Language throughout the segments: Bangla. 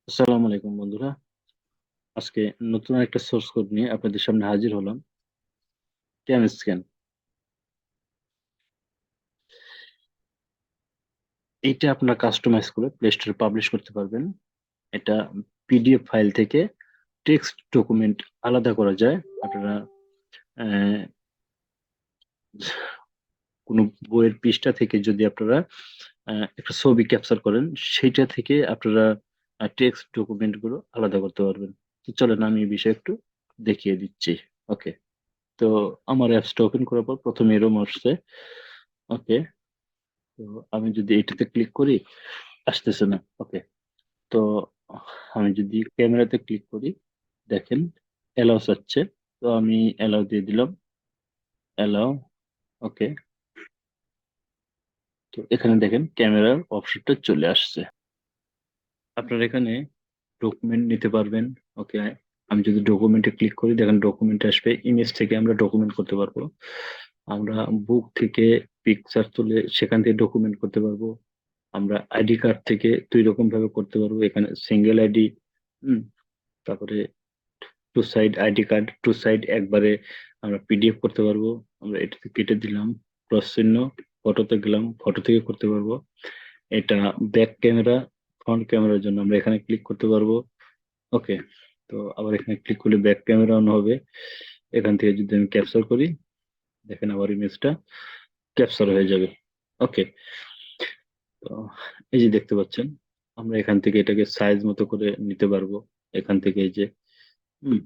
আসসালামু আলাইকুম বন্ধুরা। আজকে নতুন একটা সোর্স কোড নিয়ে আপনাদের সামনে হাজির হলাম। ক্যাম স্ক্যান। এইটা আপনার কাস্টমাইজ করে প্লে স্টোরে পাবলিশ করতে পারবেন। এটা পিডিএফ ফাইল থেকে টেক্সট ডকুমেন্ট আলাদা করা যায়। আপনারা আহ, কোনো বইয়ের পৃষ্ঠা থেকে যদি আপনারা একটা ছবি ক্যাপচার করেন, সেইটা থেকে আপনারা টেক্সট ডকুমেন্ট গুলো আলাদা করতে পারবেন। তো চলেন আমি এই বিষয়ে একটু দেখিয়ে দিচ্ছি। ওকে, তো আমার অ্যাপসটা ওপেন করার পর প্রথমে এরকম আসছে। ওকে, তো আমি যদি এটাতে ক্লিক করি, আসতেছে না। ওকে, তো আমি যদি ক্যামেরাতে ক্লিক করি, দেখেন অ্যালাউ চাচ্ছে। তো আমি অ্যালাউ দিয়ে দিলাম। অ্যালাউ। ওকে, তো এখানে দেখেন ক্যামেরার অপশনটা চলে আসছে। আপনারা এখানে ডকুমেন্ট নিতে পারবেন। ওকে, আমি যদি ডকুমেন্টে ক্লিক করি, দেখেন ডকুমেন্ট আসবে। ইমেজ থেকে আমরা ডকুমেন্ট করতে পারবো। আমরা বুক থেকে পিকচার তুলে সেখান থেকে ডকুমেন্ট করতে পারবো। আমরা আইডি কার্ড থেকে দুই রকম ভাবে করতে পারবো। এখানে সিঙ্গেল আইডি, তারপরে two side ID card, two side একবারে আমরা পিডিএফ করতে পারবো। আমরা এটাতে কেটে দিলাম ক্রস চিহ্ন, ফটোতে গেলাম, ফটো থেকে করতে পারবো। এটা ব্যাক ক্যামেরা, ফ্রন্ট ক্যামেরার জন্য আমরা এখানে ক্লিক করতে পারবো। ওকে, তো আবার এখানে ক্লিক করলে ব্যাক ক্যামেরা অন হবে। এখান থেকে যদি আমি ক্যাপচার করি, দেখেন আবার ইমেজটা ক্যাপচার হয়ে যাবে। ওকে, তো এই যে দেখতে পাচ্ছেন, আমরা এখান থেকে এটাকে সাইজ মতো করে নিতে পারবো। এখান থেকে এই যে হুম,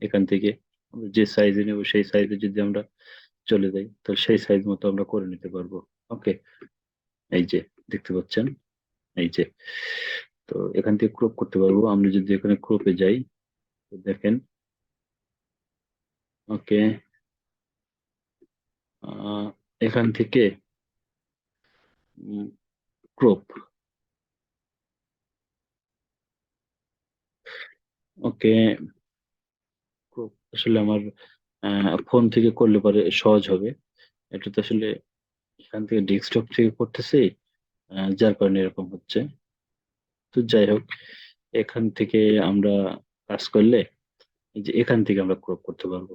এখান থেকে আমরা যে সাইজে নেব সেই সাইজে যদি আমরা চলে যাই, তো সেই সাইজ মতো আমরা করে নিতে পারবো। ওকে, এই যে দেখতে পাচ্ছেন, এই যে, তো এখান থেকে ক্রপ করতে পারবো। আমরা যদি এখানে ক্রপে যাই, তো দেখেন। ওকে, এখান থেকে ক্রপ। ওকে, ক্রপ আসলে আমার ফোন থেকে করলে পরে সহজ হবে। এটা তো আসলে এখান থেকে ডেস্কটপ থেকে করতেছি, যার কারণে এরকম হচ্ছে। তো যাই হোক, এখান থেকে আমরা কাজ করলে এই যে এখান থেকে আমরা ক্রপ করতে পারবো।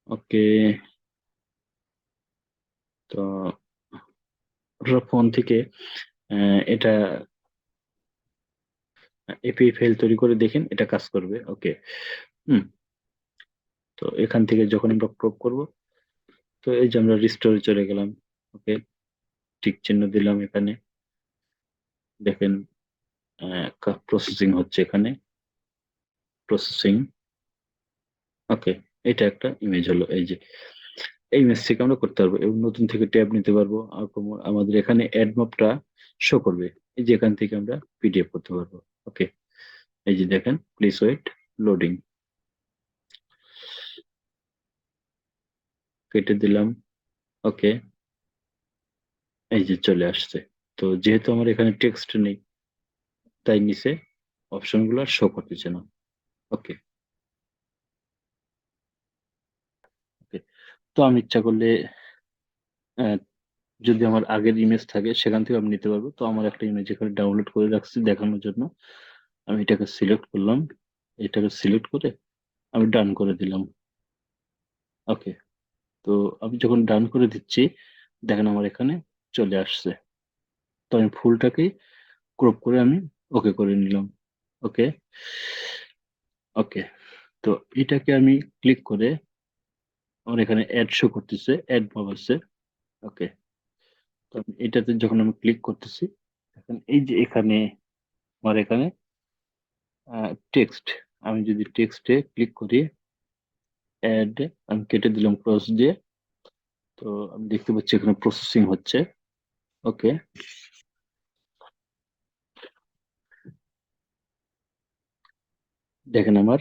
ওকে, তো আপনারা ফোন থেকে এটা এপিআই ফাইল তৈরি করে দেখেন, এটা কাজ করবে। ওকে, হুম, তো এখান থেকে যখন আমরা ক্রপ করব, তো এই যে আমরা রিস্টোরে চলে গেলাম। ওকে, টিক চিহ্ন দিলাম এখানে। দেখেন প্রসেসিং হচ্ছে এখানে, প্রসেসিং। ওকে, এটা একটা ইমেজ হলো। এই যে এই ইমেজ থেকে আমরা করতে পারবো এবং নতুন থেকে ট্যাব নিতে পারবো। আর আমাদের এখানে অ্যাড মাপটা শো করবে। এই যে এখান থেকে আমরা পিডিএফ করতে পারবো। ওকে, এই যে দেখেন, প্লিজ ওয়েট, লোডিং। কেটে দিলাম। ওকে, এই যে চলে আসছে। তো যেহেতু আমার এখানে টেক্সট নেই, তাই নিচে অপশন গুলো শো করতেছে না। ওকে, ওকে, তো আমি ইচ্ছা করলে আহ, যদি আমার আগের ইমেজ থাকে সেখান থেকে আমি নিতে পারবো। তো আমার একটা ইমেজ এখানে ডাউনলোড করে রাখছি দেখানোর জন্য। আমি এটাকে সিলেক্ট করলাম, এটাকে সিলেক্ট করে আমি ডান করে দিলাম। ওকে, তো আমি যখন ডান করে দিচ্ছি, দেখেন আমার এখানে চলে আসছে। তো আমি ফুলটাকে ক্রপ করে আমি ওকে করে নিলাম। ওকে, ওকে, তো এটাকে আমি ক্লিক করে আমার এখানে অ্যাড শো করতেছে, অ্যাড মোবাইলসে। ওকে, তো এটাতে যখন আমি ক্লিক করতেছি, এখন এই যে এখানে আমার এখানে টেক্সট, আমি যদি টেক্সটে ক্লিক করি, অ্যাড, আমি কেটে দিলাম ক্রস দিয়ে। তো আমি দেখতে পাচ্ছি এখানে প্রসেসিং হচ্ছে। ওকে, দেখেন আমার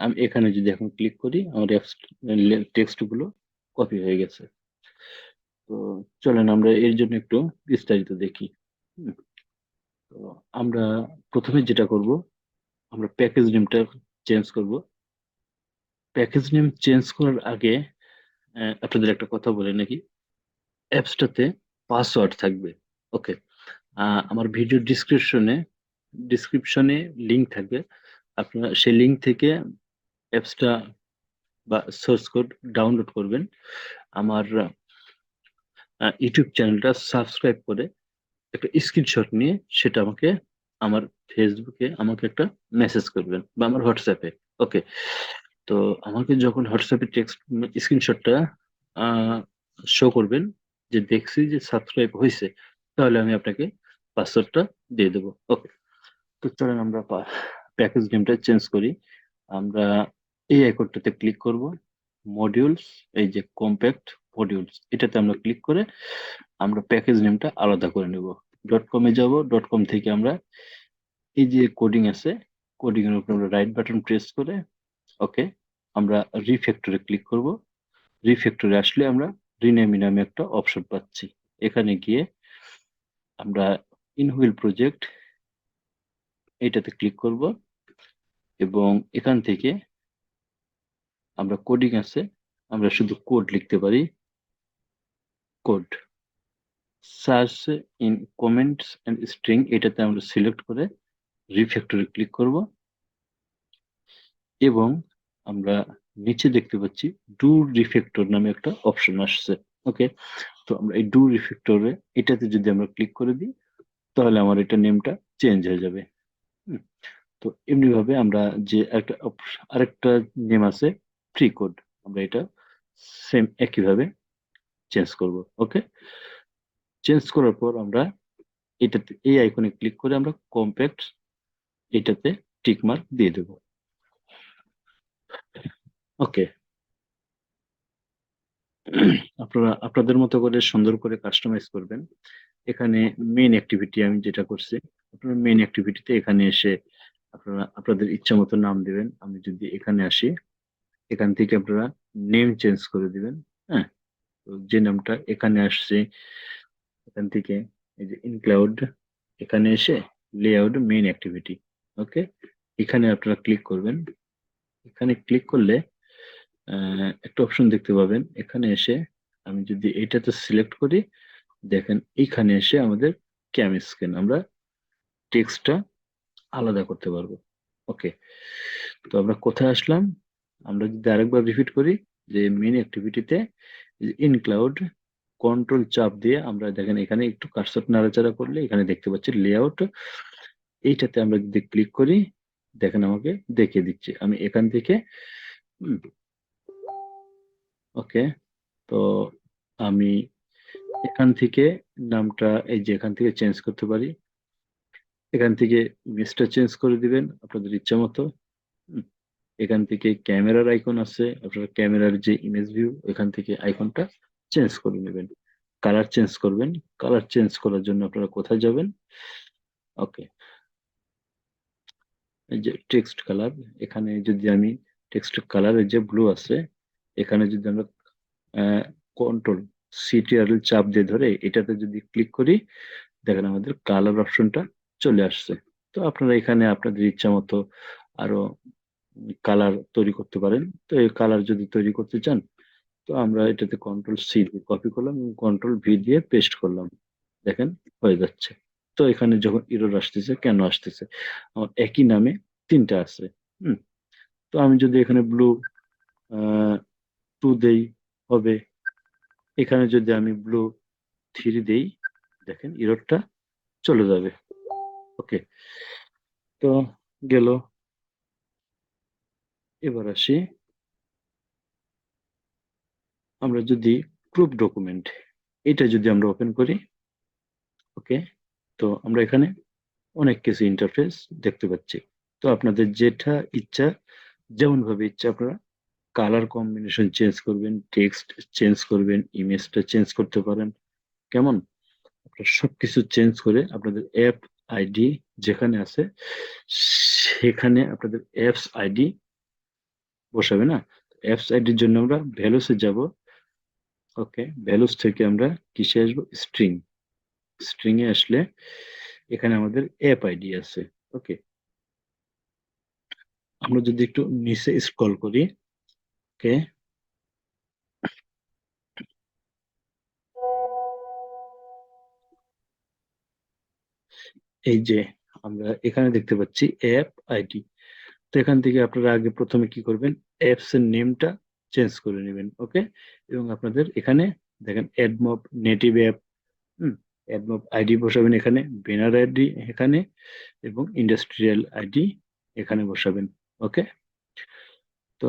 আমি এখানে যদি এখন ক্লিক করি, আমার টেক্সট গুলো কপি হয়ে গেছে। তো চলেন আমরা এর জন্য একটু বিস্তারিত দেখি। হুম, তো আমরা প্রথমে যেটা করব, আমরা প্যাকেজ নেমটা চেঞ্জ করব। প্যাকেজ নেম চেঞ্জ করার আগে আপনাদের একটা কথা বলে নাকি, অ্যাপসটাতে পাসওয়ার্ড থাকবে। ওকে, আমার ভিডিও ডিসক্রিপশনে লিংক থাকবে। আপনারা সেই লিংক থেকে অ্যাপসটা বা সোর্স কোড ডাউনলোড করবেন। আমার ইউটিউব চ্যানেলটা সাবস্ক্রাইব করে একটা স্ক্রিনশট নিয়ে সেটা আমার ফেসবুকে আমাকে একটা মেসেজ করবেন বা আমার হোয়াটসঅ্যাপে। ওকে। তো আমাকে যখন হোয়াটসঅ্যাপে টেক্সট স্ক্রিনশটটা শো করবেন যে দেখছি যে সাবস্ক্রাইব হয়েছে, তাহলে আমি আপনাকে পাসওয়ার্ডটা দিয়ে দেবো। ওকে। তো চলেন আমরা প্যাকেজ নেমটা চেঞ্জ করি। আমরা এই আইকনটাতে ক্লিক করব, মডিউলস, এই যে কম্প্যাক্ট মডিউলস, এটাতে আমরা ক্লিক করে আমরা প্যাকেজ নেমটা আলাদা করে নেব। ডট কমে যাব, ডট কম থেকে আমরা এই যে কোডিং আছে, কোডিং এর উপর আমরা রাইট বাটন প্রেস করে ওকে আমরা রিফ্যাক্টরে ক্লিক করব। রিফ্যাক্টরে আসলে আমরা রিনেমি নামে একটা অপশন পাচ্ছি। এখানে গিয়ে আমরা ইনহুইল প্রজেক্ট এটাতে ক্লিক করব এবং এখান থেকে আমরা কোডিং আছে, আমরা শুধু কোড লিখতে পারি। Code search in comments and string এটাতে আমরা সিলেক্ট করে রিফ্যাক্টরে ক্লিক করব এবং আমরা নিচে দেখতে পাচ্ছি ডু রিফ্যাক্টর নামে একটা অপশন আসছে। ওকে। তো আমরা এই ডু রিফ্যাক্টরে এটাতে যদি আমরা ক্লিক করে দিই, তাহলে আমার এটা নেমটা চেঞ্জ হয়ে যাবে। হুম। তো এমনি ভাবে আমরা যে আরেকটা নেম আছে ফ্রি কোড, আমরা এটা সেম একইভাবে চেঞ্জ করব। ওকে। চেঞ্জ করার পর আমরা এটাতে এই আইকনে ক্লিক করে আমরা কম্প্যাক্ট এটাতে টিক মার্ক দিয়ে দেব। ওকে। আপনারা আপনাদের মতো করে সুন্দর করে কাস্টমাইজ করবেন। এখানে মেইন অ্যাক্টিভিটি আমি যেটা করছি, আপনারা মেইন অ্যাক্টিভিটিতে এখানে এসে আপনারা আপনাদের ইচ্ছা মতো নাম দিবেন। আমি যদি এখানে আসি, এখান থেকে আপনারা নেম চেঞ্জ করে দিবেন। হ্যাঁ। তো যে নামটা এখানে আসছে, এখান থেকে এই যে ইনক্লাউড, এখানে এসে লেআউট মেইন অ্যাক্টিভিটি। ওকে। এখানে আপনারা ক্লিক করবেন। এখানে ক্লিক করলে একটা অপশন দেখতে পাবেন। এখানে এসে আমি যদি এটাতে সিলেক্ট করি, দেখেন এইখানে এসে আমাদের ক্যাম স্ক্যান, আমরা টেক্সটটা আলাদা করতে পারবো। ওকে। তো আমরা কোথায় আসলাম, আমরা যদি আরেকবার রিপিট করি যে মেইন অ্যাক্টিভিটিতে ইনক্লাউড কন্ট্রোল চাপ দিয়ে আমরা দেখেন এখানে একটু কার্সর নাড়াচাড়া করলে এখানে দেখতে পাচ্ছি লেআউট, এইটাতে আমরা যদি ক্লিক করি, দেখেন আমাকে দেখিয়ে দিচ্ছে। আমি এখান থেকে ওকে। তো আমি এখান থেকে নামটা এই যে এখান থেকে চেঞ্জ করতে পারি। এখান থেকে ইমেজটা চেঞ্জ করে দিবেন আপনাদের ইচ্ছা মতো। হুম। এখান থেকে ক্যামেরার আইকন আছে, আপনারা ক্যামেরার যে ইমেজ ভিউ এখান থেকে আইকনটা চেঞ্জ করে নেবেন। কালার চেঞ্জ করবেন। কালার চেঞ্জ করার জন্য আপনারা কোথায় যাবেন, ওকে, এই যে টেক্সট কালার, এখানে যদি আমি টেক্সট কালারের যে ব্লু আছে, এখানে যদি আমরা কন্ট্রোল সিটিআরএল চাপ দিয়ে ধরে এটাতে যদি ক্লিক করি, দেখেন আমাদের কালার অপশনটা চলে আসছে। তো আপনারা এখানে আপনাদের ইচ্ছা মতো আরো কালার তৈরি করতে পারেন। তো এই কালার যদি তৈরি করতে চান, তো আমরা এটাতে কন্ট্রোল সি দিয়ে কপি করলাম এবং কন্ট্রোল ভি দিয়ে পেস্ট করলাম। দেখেন হয়ে যাচ্ছে। তো এখানে যখন এরর আসতেছে, কেন আসতেছে, আমার একই নামে তিনটা আছে। হুম। তো আমি যদি এখানে ব্লু 2 দেই, হবে। এখানে যদি আমি ব্লু 3 দেই, দেখেন এররটা চলে যাবে। ওকে। তো গেল। এবার আসি, আমরা যদি প্রুফ ডকুমেন্ট এটা যদি আমরা ওপেন করি, ওকে, তো আমরা এখানে অনেক কিছু ইন্টারফেস দেখতে পাচ্ছি। তো আপনাদের যেটা ইচ্ছা, যেমন ভাবে ইচ্ছা আপনারা কালার কম্বিনেশন চেঞ্জ করবেন, টেক্সট চেঞ্জ করবেন, ইমেজটা চেঞ্জ করতে পারেন। কেমন, আপনারা সবকিছু চেঞ্জ করে আপনাদের অ্যাপ আইডি যেখানে আছে সেখানে আপনাদের অ্যাপস আইডি বসাবে না। অ্যাপস আইডির জন্য আমরা ভ্যালুসে যাব। ওকে। ভ্যালুস থেকে আমরা কিসে আসবো, স্ট্রিং। স্ট্রিং এ আসলে এখানে আমাদের অ্যাপ আইডি আছে। ওকে। আমরা যদি একটু নিচে স্ক্রল করি, ওকে, এই যে আমরা এখানে দেখতে পাচ্ছি অ্যাপ আইডি। তো এখান থেকে আপনারা আগে প্রথমে কি করবেন, অ্যাপস এর নেমটা চেঞ্জ করে নেবেন। ওকে, এবং আপনাদের এখানে দেখেন AdMob native app, AdMob ID বসাবেন এখানে, ব্যানার আইডি এখানে, এবং ইন্ডাস্ট্রিয়াল আইডি এখানে বসাবেন। ওকে, তো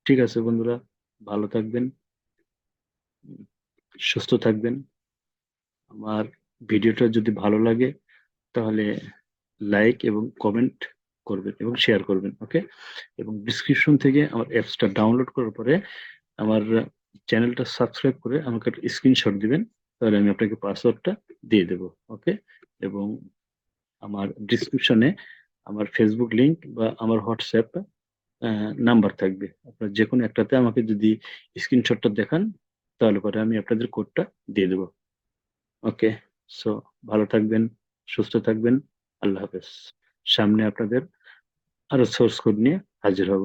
ঠিক আছে বন্ধুরা, ভালো থাকবেন, সুস্থ থাকবেন। আমার ভিডিওটা যদি ভালো লাগে তাহলে লাইক এবং কমেন্ট করবেন এবং শেয়ার করবেন। ওকে, এবং ডিসক্রিপশন থেকে আমার অ্যাপসটা ডাউনলোড করার পরে আমার চ্যানেলটা সাবস্ক্রাইব করে আমাকে একটা স্ক্রিনশট দিবেন, তাহলে আমি আপনাকে পাসওয়ার্ডটা দিয়ে দেবো। ওকে, এবং আমার ডিসক্রিপশনে আমার ফেসবুক লিংক বা আমার হোয়াটসঅ্যাপ নাম্বার থাকবে। আপনার যে কোনো একটাতে আমাকে যদি স্ক্রিনশটটা দেখান, তাহলে পরে আমি আপনাদের কোডটা দিয়ে দেবো। ওকে, সো ভালো থাকবেন, সুস্থ থাকবেন। আল্লাহ হাফেজ। সামনে আপনাদের আরো সোর্স কোড নিয়ে হাজির হব।